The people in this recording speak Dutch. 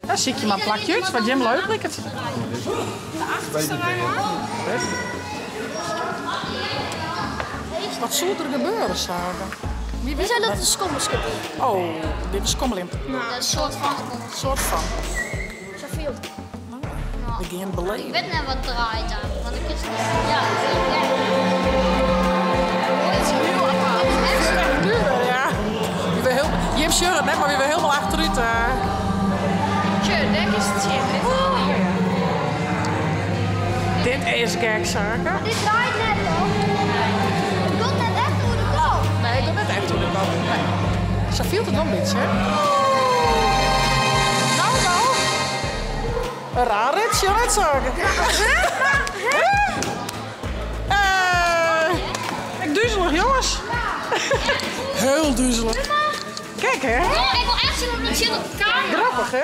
Dan zie je maar een plakje uit, wat Jim leuk lijkt. De achterste rij maar. Wat zou er gebeuren, Saga? Wie zijn dat de skommelskip? Oh, dit is kommelim. Nou, een soort van. Soort van. Zoveel. We gaan beleven. Ik weet net wat draait daar. Want ik is ja, Ja. Jim shirt net, maar weer helemaal achteruit. Tje, denk is het zin. Dit is gek, Saga. dit draait net toch? Ik doe net echt hoe de kop. Nee, ik doe net echt hoe ik dat. Nee. Zo viel het nog een beetje, hè? Nou. Een raar ritje, net Saga. Ik duizelig, jongens. Heel duizelig. Kijk, hè? Ik wil echt zien hoe dat zit op de kamer. Grappig, hè?